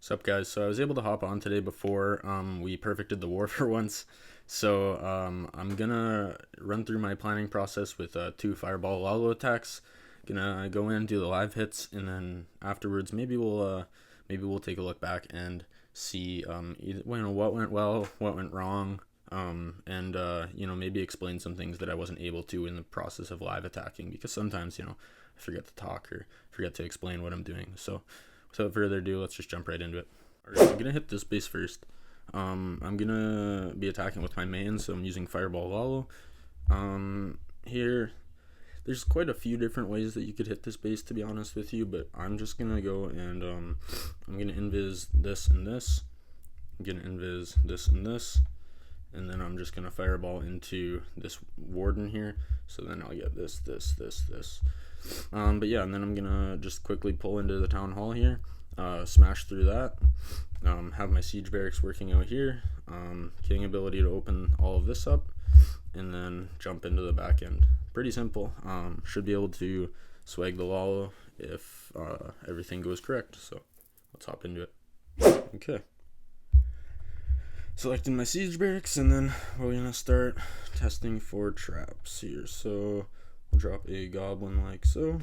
Sup guys, so I was able to hop on today before we perfected the war for once. So I'm gonna run through my planning process with two fireball Lalo attacks. Gonna go in, do the live hits, and then afterwards maybe we'll take a look back and see what went well, what went wrong, and maybe explain some things that I wasn't able to in the process of live attacking, because sometimes I forget to talk or forget to explain what I'm doing. So without further ado, let's just jump right into it. Alright, I'm gonna hit this base first. I'm gonna be attacking with my main, so I'm using Fireball Lalo. Here, there's quite a few different ways that you could hit this base, to be honest with you, but I'm just gonna go and I'm gonna invis this and this. I'm gonna invis this and this, and then I'm just gonna fireball into this warden here. So then I'll get this. But yeah, and then I'm gonna just quickly pull into the town hall here, smash through that, have my siege barracks working out here, king ability to open all of this up, and then jump into the back end. Pretty simple. Should be able to swag the Lalo if everything goes correct. So let's hop into it. Okay. Selecting my siege barracks, and then we're gonna start testing for traps here. So we'll drop a goblin like so.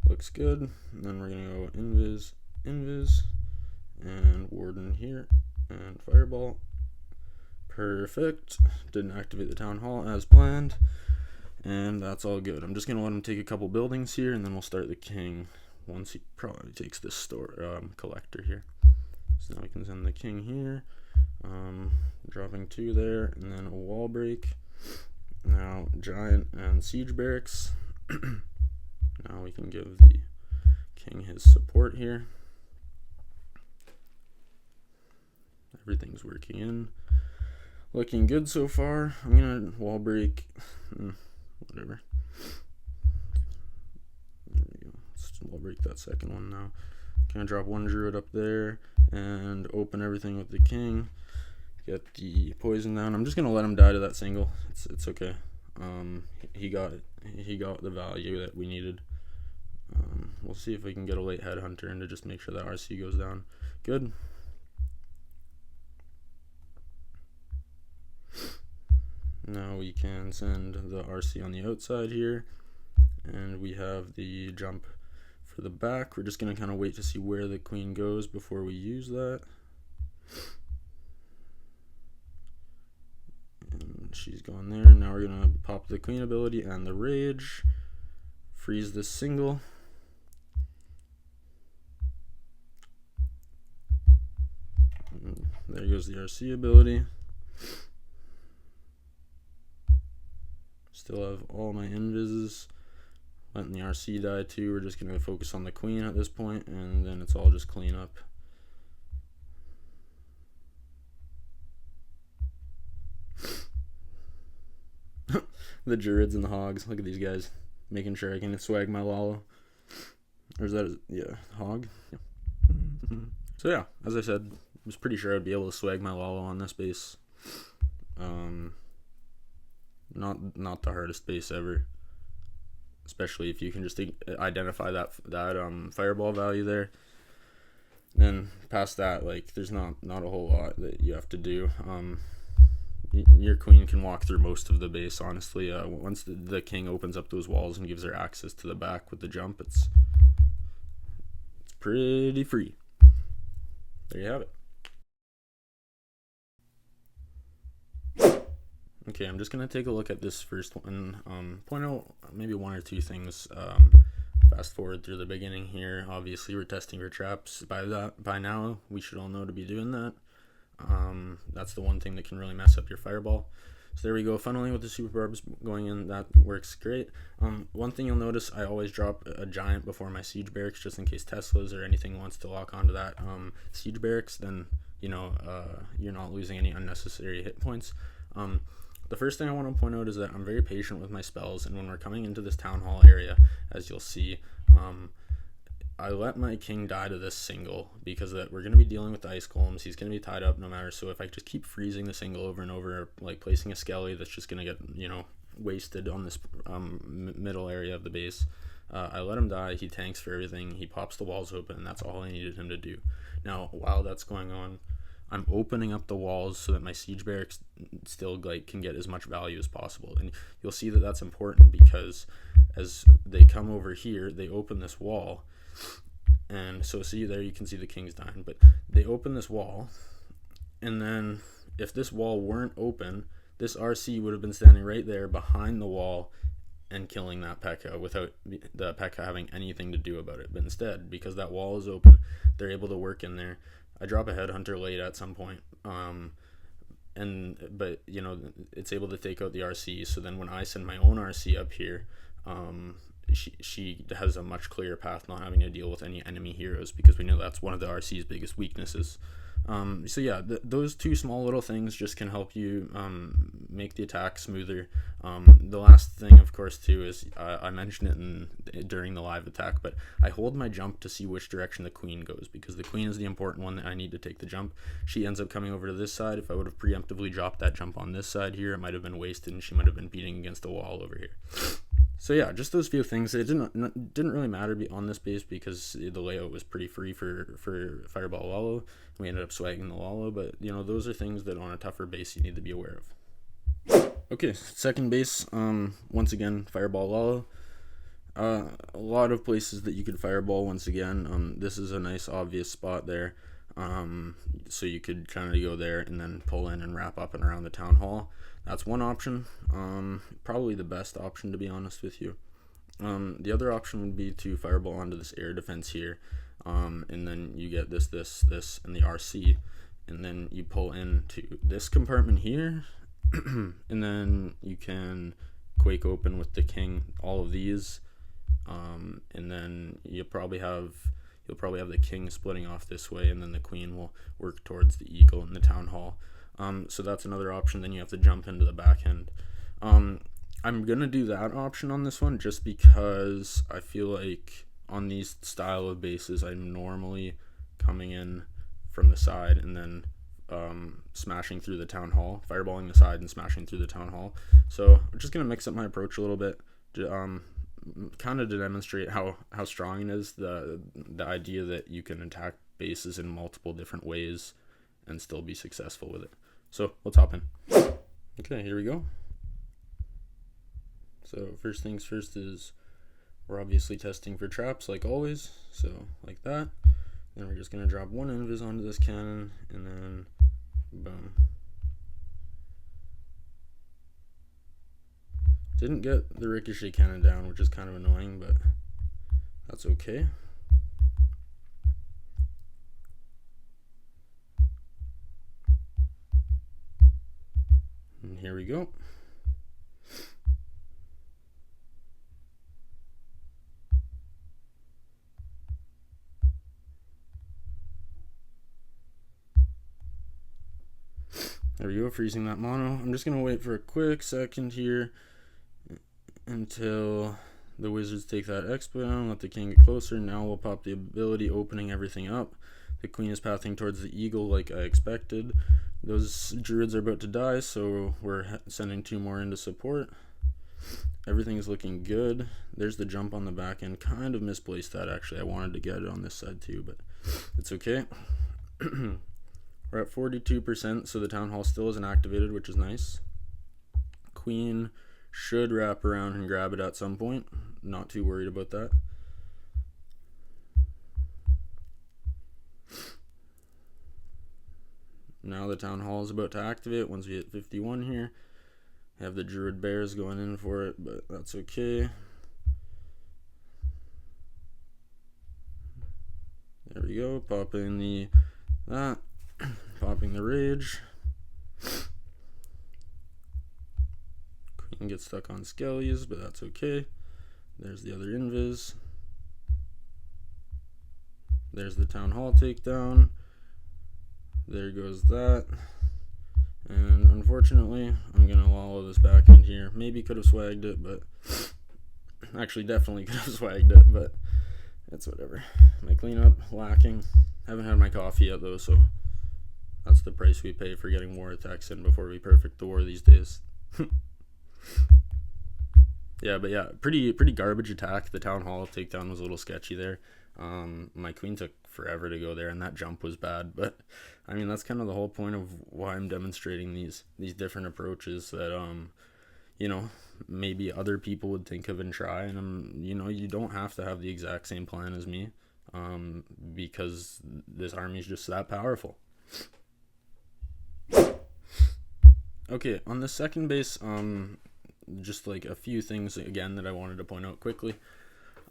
Looks good. And then we're gonna go invis, and warden here, and fireball. Perfect. Didn't activate the town hall as planned, and that's all good. I'm just gonna let him take a couple buildings here, and then we'll start the king once he probably takes this collector here. So now we can send the king here, dropping 2 there, and then a wall break. Now giant and siege barracks. Now we can give the king his support here. Everything's working in. Looking good so far. I'm gonna wall break. Whatever. There we go. Let's wall break that second one now. Gonna drop 1 druid up there and open everything with the king. Get the poison down. I'm just gonna let him die to that single. It's okay. He got the value that we needed. We'll see if we can get a late headhunter in to just make sure that RC goes down. Good. Now we can send the RC on the outside here, and we have the jump for the back. We're just gonna kind of wait to see where the queen goes before we use that. And she's gone there. Now we're gonna pop the queen ability and the rage. Freeze this single. And there goes the RC ability. Still have all my invises. Letting the RC die too. We're just gonna focus on the queen at this point, and then it's all just clean up. The druids and the hogs. Look at these guys, making sure I can swag my Lalo. Or is that hog? Yeah. So yeah, as I said, I was pretty sure I'd be able to swag my Lalo on this base. Not the hardest base ever, especially if you can just identify that fireball value there. Then past that, like, there's not a whole lot that you have to do. Your queen can walk through most of the base, honestly. Once the king opens up those walls and gives her access to the back with the jump, it's pretty free. There you have it. Okay, I'm just gonna take a look at this first one, point out maybe 1 or 2 things. Fast forward through the beginning here. Obviously, we're testing for traps. By now, we should all know to be doing that. That's the one thing that can really mess up your fireball. So there we go, funneling with the super barbs going in. That works great. One thing you'll notice, I always drop a giant before my siege barracks, just in case Teslas or anything wants to lock onto that siege barracks. Then you're not losing any unnecessary hit points. The first thing I want to point out is that I'm very patient with my spells, and when we're coming into this town hall area, as you'll see, I let my king die to this single, because we're going to be dealing with the ice golems. He's going to be tied up no matter. So if I just keep freezing the single over and over, like placing a skelly that's just going to get wasted on this middle area of the base, I let him die. He tanks for everything. He pops the walls open, and that's all I needed him to do. Now, while that's going on, I'm opening up the walls so that my siege barracks still like can get as much value as possible. And you'll see that that's important because as they come over here, they open this wall. And so see there, you can see the king's dying. But they open this wall, and then if this wall weren't open, this RC would have been standing right there behind the wall and killing that P.E.K.K.A. without the P.E.K.K.A. having anything to do about it. But instead, because that wall is open, they're able to work in there. I drop a headhunter late at some point, but you know, it's able to take out the RC. So then when I send my own RC up here, she has a much clearer path, not having to deal with any enemy heroes, because we know that's one of the RC's biggest weaknesses. So yeah, those two small little things just can help you make the attack smoother. The last thing, of course, too, is I mentioned it during the live attack, but I hold my jump to see which direction the queen goes, because the queen is the important one that I need to take the jump. She ends up coming over to this side. If I would have preemptively dropped that jump on this side here, it might have been wasted, and she might have been beating against the wall over here. So yeah, just those few things. It didn't really matter on this base because the layout was pretty free for Fireball Lalo. We ended up swagging the Lalo, but you know, those are things that on a tougher base you need to be aware of. Okay, second base. Once again, Fireball Lalo. A lot of places that you could fireball once again. This is a nice obvious spot there. So you could kind of go there and then pull in and wrap up and around the town hall. That's one option. Probably the best option, to be honest with you. The other option would be to fireball onto this air defense here, and then you get this, and the RC, and then you pull into this compartment here, and then you can quake open with the king all of these, and then you'll probably have the king splitting off this way, and then the queen will work towards the eagle in the town hall. So that's another option. Then you have to jump into the back end. I'm gonna do that option on this one just because I feel like on these style of bases I'm normally coming in from the side and then smashing through the town hall, fireballing the side and smashing through the town hall. So I'm just gonna mix up my approach a little bit, kind of to demonstrate how strong it is, the idea that you can attack bases in multiple different ways and still be successful with it. So let's hop in. Okay, here we go. So first things first is we're obviously testing for traps like always. So like that. Then we're just gonna drop one invis onto this cannon and then boom. Didn't get the ricochet cannon down, which is kind of annoying, but that's okay. And here we go. There we go, freezing that mono. I'm just going to wait for a quick second here until the wizards take that expo down, let the king get closer. Now we'll pop the ability, opening everything up. The queen is pathing towards the eagle like I expected. Those druids are about to die, so we're sending 2 more into support. Everything is looking good. There's the jump on the back end. Kind of misplaced that, actually. I wanted to get it on this side too, but it's okay. We're at 42%, so the town hall still isn't activated, which is nice. Queen should wrap around and grab it at some point. Not too worried about that. Now the town hall is about to activate once we hit 51 here. I have the druid bears going in for it, but that's okay. There we go, popping popping the rage. Queen gets stuck on skellies, but that's okay. There's the other invis. There's the town hall takedown. There goes that. And unfortunately, I'm going to wallow this back end here. Maybe could have swagged it, but actually definitely could have swagged it, but it's whatever. My cleanup, lacking. Haven't had my coffee yet though, so that's the price we pay for getting war attacks in before we perfect the war these days. Yeah, but yeah, pretty garbage attack. The town hall takedown was a little sketchy there. My queen took forever to go there, and that jump was bad. But I mean, that's kind of the whole point of why I'm demonstrating these different approaches that you know, maybe other people would think of and try. And you don't have to have the exact same plan as me, because this army is just that powerful. Okay, on the second base, just like a few things again that I wanted to point out quickly.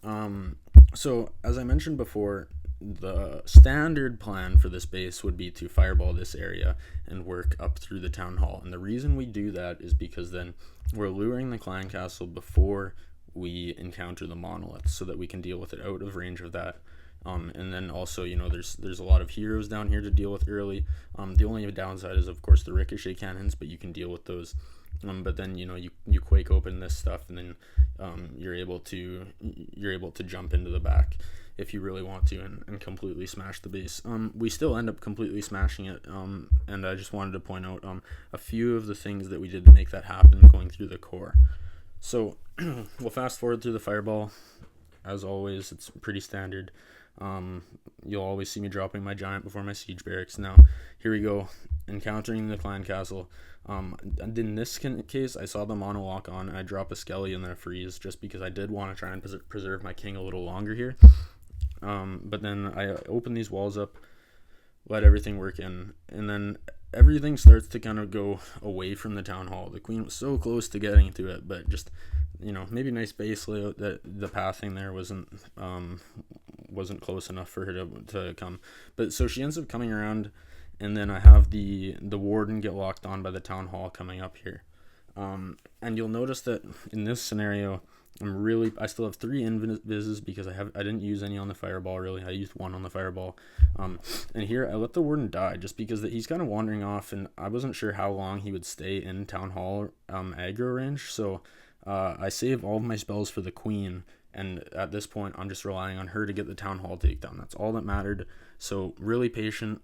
Um, so as I mentioned before, the standard plan for this base would be to fireball this area and work up through the town hall. And the reason we do that is because then we're luring the clan castle before we encounter the monolith, so that we can deal with it out of range of that. And then also, there's a lot of heroes down here to deal with early. The only downside is, of course, the ricochet cannons, but you can deal with those. But then you quake open this stuff, and then you're able to jump into the back if you really want to, and completely smash the base. We still end up completely smashing it, and I just wanted to point out a few of the things that we did to make that happen going through the core. So we'll fast forward through the fireball. As always, it's pretty standard. You'll always see me dropping my giant before my siege barracks. Now, here we go, encountering the clan castle. In this case, I saw the mono lock on, and I drop a skelly and then a freeze, just because I did want to try and preserve my king a little longer here. But then I open these walls up, let everything work in, and then everything starts to kind of go away from the town hall. The queen was so close to getting to it, but just, maybe nice base layout that the pathing there wasn't close enough for her to come. But so she ends up coming around, and then I have the warden get locked on by the town hall coming up here. And you'll notice that in this scenario, I still have 3 invises because I didn't use any on the fireball, really. I used 1 on the fireball. And here I let the warden die just because he's kind of wandering off, and I wasn't sure how long he would stay in town hall aggro range. So I save all of my spells for the queen, and at this point I'm just relying on her to get the town hall takedown. That's all that mattered. So really patient,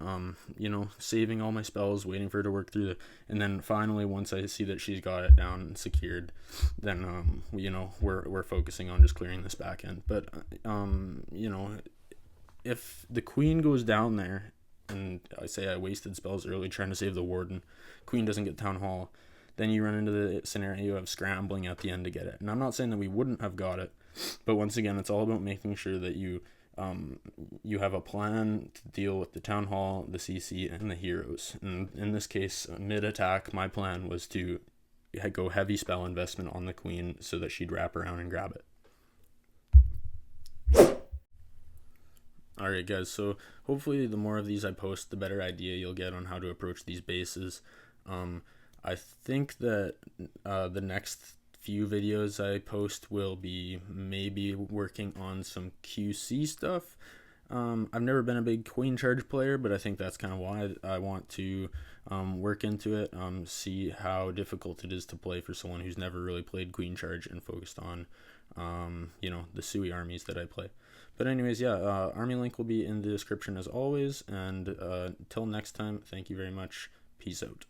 saving all my spells, waiting for her to work through and then finally, once I see that she's got it down and secured, then we're focusing on just clearing this back end. But if the queen goes down there, and I say I wasted spells early trying to save the warden, queen doesn't get town hall, then you run into the scenario of scrambling at the end to get it. And I'm not saying that we wouldn't have got it, but once again, it's all about making sure that you have a plan to deal with the town hall, the CC, and the heroes. And in this case, mid-attack, my plan was to go heavy spell investment on the queen so that she'd wrap around and grab it. Alright guys, so hopefully the more of these I post, the better idea you'll get on how to approach these bases. I think that the next few videos I post will be maybe working on some QC stuff. I've never been a big queen charge player, but I think that's kind of why I want to work into it, see how difficult it is to play for someone who's never really played queen charge and focused on the Sui armies that I play. But anyways, yeah, army link will be in the description as always, and until next time, thank you very much. Peace out.